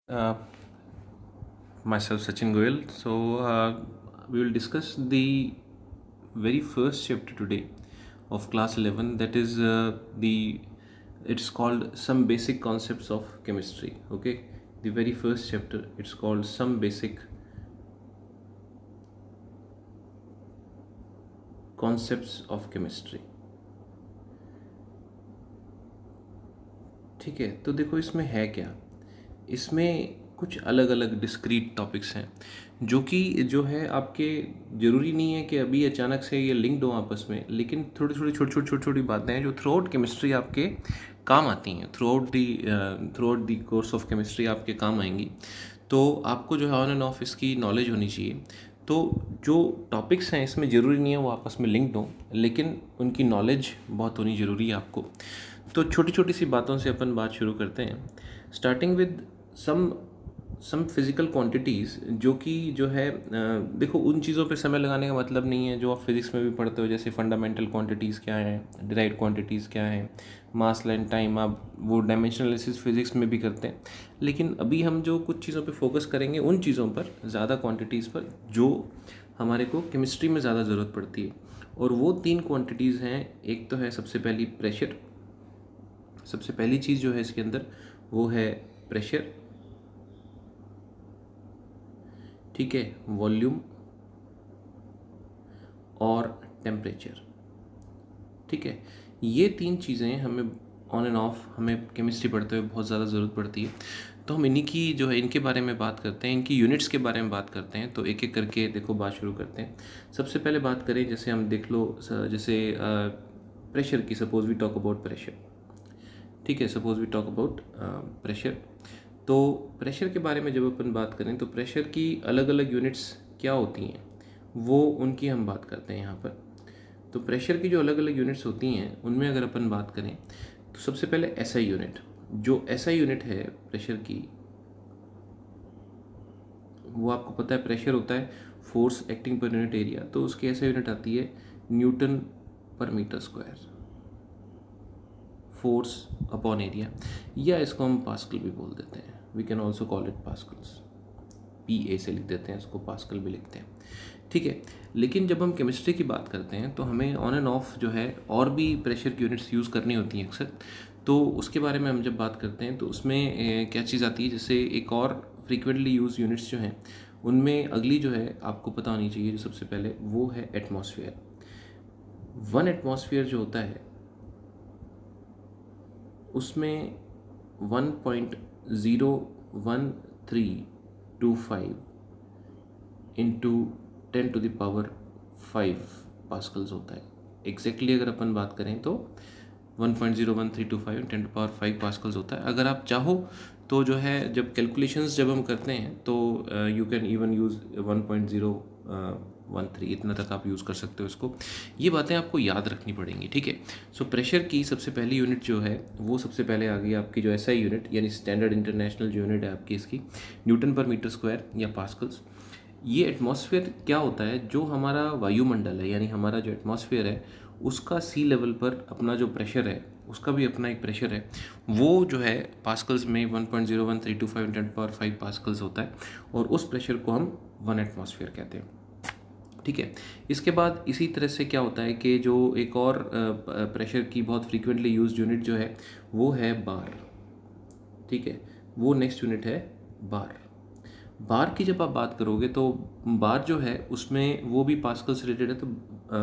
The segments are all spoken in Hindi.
Uh, Myself Sachin Goyal. We will discuss the very first chapter today of class 11. That is the it's called Some Basic Concepts of Chemistry. Okay, the very first chapter. It's called Some Basic Concepts of Chemistry. ठीक है, तो देखो इसमें है क्या। इसमें कुछ अलग अलग डिस्क्रीट टॉपिक्स हैं जो कि जो है आपके ज़रूरी नहीं है कि अभी अचानक से ये लिंक्ड हो आपस में, लेकिन थोड़ी थोड़ी छोटी छोटी बातें हैं जो थ्रू आउट केमिस्ट्री आपके काम आती हैं, through out the course of chemistry आपके काम आएंगी। तो आपको जो है ऑन एंड ऑफ इसकी नॉलेज होनी चाहिए। तो जो टॉपिक्स हैं इसमें ज़रूरी नहीं है वो आपस में लिंक्ड हों, लेकिन उनकी नॉलेज बहुत होनी ज़रूरी है आपको। तो छोटी छोटी सी बातों से अपन बात शुरू करते हैं, starting with some some physical quantities जो कि जो है देखो उन चीज़ों पे समय लगाने का मतलब नहीं है जो आप फिज़िक्स में भी पढ़ते हो, जैसे फंडामेंटल क्वांटिटीज़ क्या हैं, डिराइव्ड क्वांटिटीज़ क्या हैं, मास लेंथ टाइम, आप वो डायमेंशनल एनालिसिस फिज़िक्स में भी करते हैं। लेकिन अभी हम जो कुछ चीज़ों पे फोकस करेंगे उन चीज़ों पर, ज़्यादा क्वांटिटीज़ पर जो हमारे को केमिस्ट्री में ज़्यादा ज़रूरत पड़ती है। और वो 3 क्वांटिटीज़ हैं। एक तो है सबसे पहली प्रेशर। सबसे पहली चीज़ जो है इसके अंदर वो है प्रेशर, ठीक है, वॉल्यूम और टेम्परेचर। ठीक है, ये 3 चीज़ें हमें ऑन एंड ऑफ हमें केमिस्ट्री पढ़ते हुए बहुत ज़्यादा ज़रूरत पड़ती है। तो हम इन्हीं की जो है इनके बारे में बात करते हैं, इनकी यूनिट्स के बारे में बात करते हैं। तो एक एक करके देखो बात शुरू करते हैं। सबसे पहले बात करें, जैसे हम देख लो जैसे प्रेशर की, suppose we talk about pressure. ठीक है, suppose we talk about pressure. तो प्रेशर के बारे में जब अपन बात करें तो प्रेशर की अलग अलग यूनिट्स क्या होती हैं वो उनकी हम बात करते हैं यहाँ पर। तो प्रेशर की जो अलग अलग यूनिट्स होती हैं उनमें अगर अपन बात करें तो सबसे पहले एसआई यूनिट। जो एसआई यूनिट है प्रेशर की, वो आपको पता है प्रेशर होता है force acting per unit area, तो उसकी एसआई यूनिट आती है newton per metre square, force upon area, या इसको हम पास्कल भी बोल देते हैं। We can also call it pascals, PA से लिख देते हैं इसको, पास्कल भी लिखते हैं। ठीक है, लेकिन जब हम केमिस्ट्री की बात करते हैं तो हमें ऑन एंड ऑफ जो है और भी प्रेशर की यूनिट्स यूज़ करनी होती हैं अक्सर। तो उसके बारे में हम जब बात करते हैं तो उसमें क्या चीज़ आती है, जैसे एक और फ्रीक्वेंटली यूज यूनिट्स जो हैं उनमें अगली जो है आपको पता होनी चाहिए, जो सबसे पहले वो है एटमॉस्फेयर। 1 एटमॉस्फेयर जो होता है उसमें 1.01325 इंटू 10⁵ पास्कल्स होता है। एग्जैक्टली अगर अपन बात करें तो 1.01325 10⁵ पास्कल्स होता है। अगर आप चाहो तो जो है जब कैलकुलेशंस जब हम करते हैं तो यू कैन इवन यूज़ 1.013, इतना तक आप यूज़ कर सकते हो इसको। ये बातें आपको याद रखनी पड़ेंगी, ठीक है। सो प्रेशर की सबसे पहली यूनिट जो है वो सबसे पहले आ गई आपकी जो एसआई यूनिट, यानी स्टैंडर्ड इंटरनेशनल जो यूनिट है आपकी इसकी, न्यूटन पर मीटर स्क्वायर या पास्कल्स। ये एटमॉस्फेयर क्या होता है, जो हमारा वायुमंडल है, यानी हमारा जो एटमॉस्फेयर है उसका सी लेवल पर अपना जो प्रेशर है उसका भी अपना एक प्रेशर है, वो जो है पास्कल्स में 1.01325 10⁵ पास्कल्स होता है, और उस प्रेशर को हम 1 एटमॉस्फेयर कहते हैं। ठीक है, इसके बाद इसी तरह से क्या होता है कि जो एक और प्रेशर की बहुत फ्रीक्वेंटली यूज्ड यूनिट जो है वो है बार। ठीक है, वो नेक्स्ट यूनिट है बार। बार की जब आप बात करोगे तो बार जो है उसमें वो भी पास्कल से रिलेटेड है। तो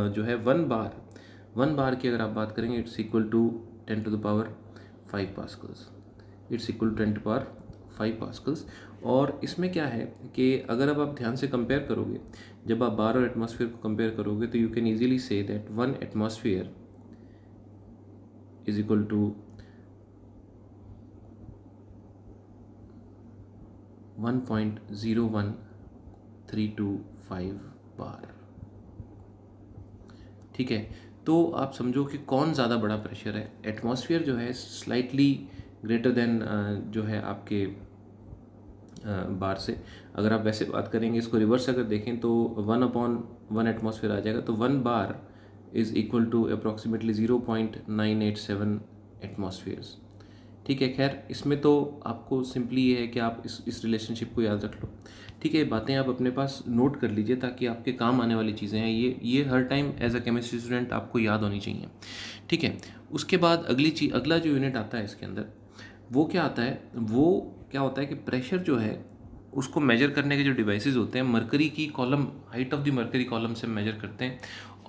जो है 1 बार की अगर आप बात करेंगे it's equal to 10⁵ pascals, it's equal to 10⁵ pascals. और इसमें क्या है कि अगर अब आप ध्यान से कंपेयर करोगे, जब आप बार और एटमॉस्फेयर को कंपेयर करोगे तो यू कैन ईजिली से that 1 atmosphere is equal to 1.01325 bar. ठीक है, तो आप समझो कि कौन ज़्यादा बड़ा प्रेशर है। एटमॉस्फेयर जो है स्लाइटली ग्रेटर देन जो है आपके बार से। अगर आप वैसे बात करेंगे, इसको रिवर्स अगर देखें तो 1/1 एटमॉस्फेयर आ जाएगा, तो 1 bar is equal to approximately 0.987 atmospheres. ठीक है। खैर इसमें तो आपको सिंपली ये है कि आप इस रिलेशनशिप को याद रख लो। ठीक है, बातें आप अपने पास नोट कर लीजिए ताकि आपके काम आने वाली चीज़ें हैं, ये हर time as a chemistry student आपको याद होनी चाहिए। ठीक है, उसके बाद अगला जो यूनिट आता है इसके अंदर, वो क्या आता है, वो क्या होता है कि प्रेशर जो है उसको मेजर करने के जो डिवाइसेस होते हैं, मरकरी की column, height of the mercury column से मेजर करते हैं।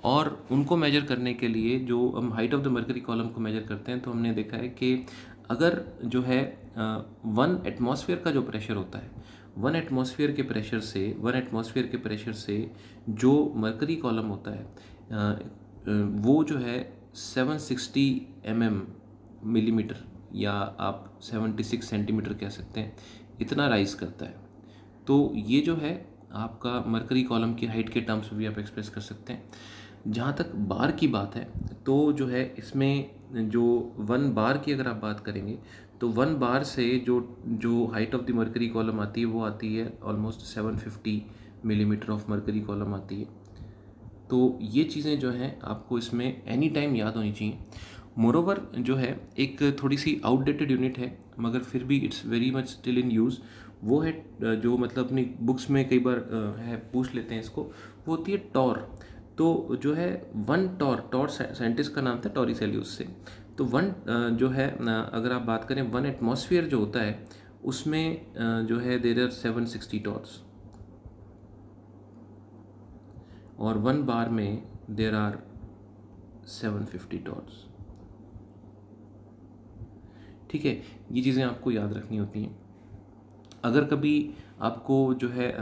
और उनको मेजर करने के लिए जो हम height of the mercury column को मेजर करते हैं, तो हमने देखा है कि अगर जो है 1 एटमॉस्फेयर का जो प्रेशर होता है, 1 एटमॉस्फेयर के प्रेशर से जो मरकरी कॉलम होता है वो जो है 760 मिलीमीटर, या आप 76 सेंटीमीटर कह सकते हैं, इतना राइज करता है। तो ये जो है आपका मरकरी कॉलम की हाइट के टर्म्स में भी आप एक्सप्रेस कर सकते हैं। जहाँ तक बार की बात है, तो जो है इसमें जो 1 बार की अगर आप बात करेंगे, तो 1 बार से जो जो height of the mercury column आती है, वो आती है almost 750 millimetre of mercury column आती है। तो ये चीज़ें जो हैं आपको इसमें एनी टाइम याद होनी चाहिए। मोरोवर जो है एक थोड़ी सी आउटडेटेड यूनिट है, मगर फिर भी it's very much still in use. वो है जो मतलब अपनी बुक्स में कई बार है पूछ लेते हैं इसको, वो होती है टॉर। तो जो है 1 टॉर साइंटिस्ट का नाम था टॉरिसेलियस से। तो जो है अगर आप बात करें 1 एटमॉस्फेयर जो होता है, उसमें जो है देर आर 760 टॉर्स, और 1 बार में देर आर 750 टॉर्स। ठीक है, ये चीज़ें आपको याद रखनी होती हैं। अगर कभी आपको जो है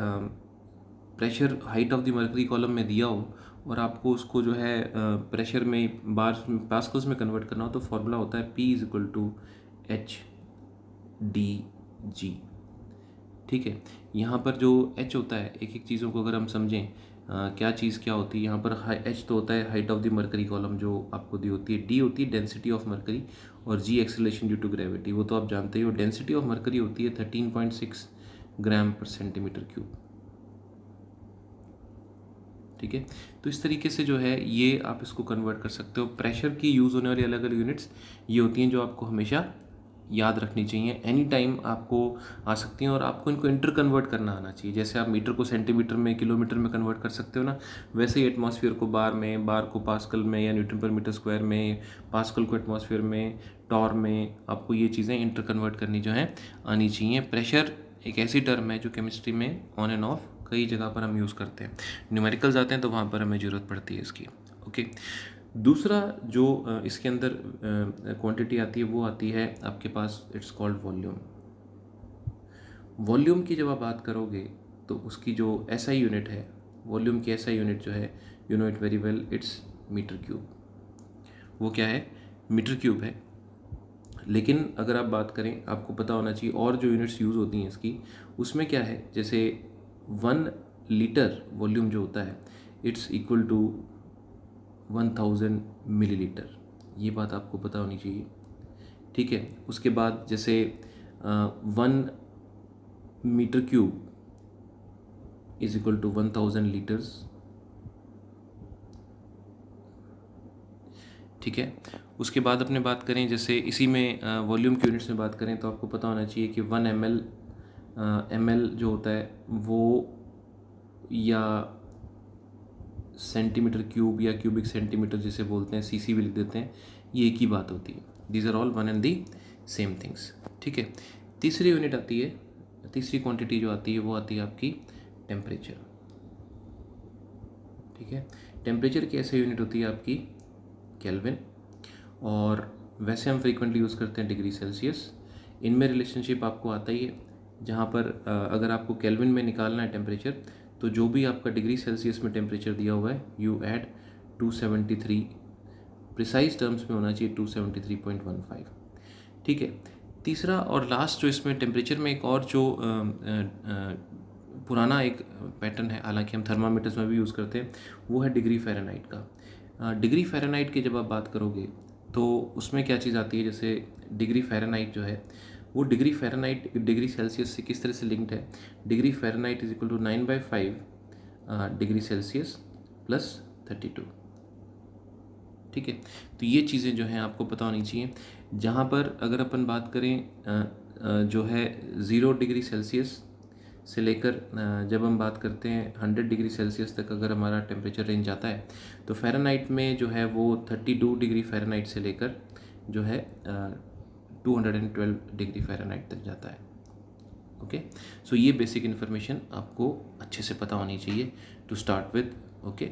pressure height of the mercury column में दिया हो, और आपको उसको जो है प्रेशर में बार पास्कल्स में कन्वर्ट करना हो, तो फॉर्मूला होता है P = H/d/G। ठीक है, यहाँ पर जो H होता है, एक एक चीज़ों को अगर हम समझें क्या चीज़ क्या होती है, यहाँ पर H तो होता है height of the mercury column जो आपको दी होती है, D होती है डेंसिटी ऑफ मरकरी, और G acceleration due to gravity. वो तो आप जानते ही हो। डेंसिटी ऑफ मरकरी होती है 13.6 ग्राम पर सेंटीमीटर क्यूब। ठीक है, तो इस तरीके से जो है ये आप इसको कन्वर्ट कर सकते हो। प्रेशर की यूज़ होने वाली अलग अलग यूनिट्स ये होती हैं जो आपको हमेशा याद रखनी चाहिए। एनी टाइम आपको आ सकती हैं, और आपको इनको इंटर कन्वर्ट करना आना चाहिए। जैसे आप मीटर को सेंटीमीटर में, किलोमीटर में कन्वर्ट कर सकते हो ना, वैसे ही एटमॉस्फेयर को बार में, बार को पास्कल में या न्यूटन पर मीटर स्क्वायर में, पास्कल को एटमॉस्फेयर में, टॉर में, आपको ये चीज़ें इंटर कन्वर्ट करनी जो है आनी चाहिए। प्रेशर एक ऐसी टर्म है जो केमिस्ट्री में ऑन एंड ऑफ कई जगह पर हम यूज़ करते हैं। न्यूमेरिकल्स आते हैं तो वहाँ पर हमें ज़रूरत पड़ती है इसकी। ओके, दूसरा जो इसके अंदर क्वांटिटी आती है, वो आती है आपके पास, इट्स कॉल्ड वॉल्यूम। वॉल्यूम की जब आप बात करोगे, तो उसकी जो एसआई यूनिट है, वॉल्यूम की एसआई यूनिट जो है, you know it very well, it's metre cube. वो क्या है? मीटर क्यूब है। लेकिन अगर आप बात करें, आपको पता होना चाहिए और जो यूनिट्स यूज़ होती हैं इसकी, उसमें क्या है, जैसे 1 लीटर वॉल्यूम जो होता है, इट्स इक्वल टू 1000 मिलीलीटर। ये बात आपको पता होनी चाहिए। ठीक है, उसके बाद जैसे 1 metre cube is equal to 1000 litres. ठीक है, उसके बाद अपने बात करें, जैसे इसी में वॉल्यूम की यूनिट्स में बात करें, तो आपको पता होना चाहिए कि 1 ml जो होता है वो, या सेंटीमीटर क्यूब या क्यूबिक सेंटीमीटर जिसे बोलते हैं, सीसी भी लिख देते हैं, ये एक ही बात होती है। These are all one and the same things. ठीक है, तीसरी यूनिट आती है, तीसरी क्वांटिटी जो आती है वो आती है आपकी टेम्परेचर। ठीक है, टेम्परेचर की ऐसे यूनिट होती है आपकी केल्विन, और वैसे हम फ्रीक्वेंटली यूज़ करते हैं डिग्री सेल्सियस। इनमें रिलेशनशिप आपको आता ही है, जहाँ पर अगर आपको केल्विन में निकालना है टेम्परेचर, तो जो भी आपका डिग्री सेल्सियस में टेम्परेचर दिया हुआ है, यू ऐड 273, प्रिसाइज टर्म्स में होना चाहिए 273.15। ठीक है, तीसरा और लास्ट जो इसमें टेम्परेचर में एक और जो पुराना एक पैटर्न है, हालांकि हम थर्मामीटर्स में भी यूज़ करते हैं, वो है डिग्री फ़ारेनहाइट का। डिग्री फ़ारेनहाइट की जब आप बात करोगे, तो उसमें क्या चीज़ आती है, जैसे डिग्री फ़ारेनहाइट जो है, वो डिग्री फ़ारेनहाइट डिग्री सेल्सियस से किस तरह से लिंक्ड है। Degree Fahrenheit is equal to 9/5 degree Celsius plus 32। ठीक है। तो ये चीज़ें जो हैं आपको पता होनी चाहिए। जहाँ पर अगर अपन बात करें जो है 0 डिग्री सेल्सियस से लेकर जब हम बात करते हैं 100 डिग्री सेल्सियस तक अगर हमारा टेम्परेचर रेंज आता है, तो फ़ारेनहाइट में जो है वो 32 डिग्री फ़ारेनहाइट से लेकर जो है 212 डिग्री फ़ारेनहाइट तक जाता है। ओके, सो ये बेसिक इन्फॉर्मेशन आपको अच्छे से पता होनी चाहिए टू स्टार्ट विद। ओके।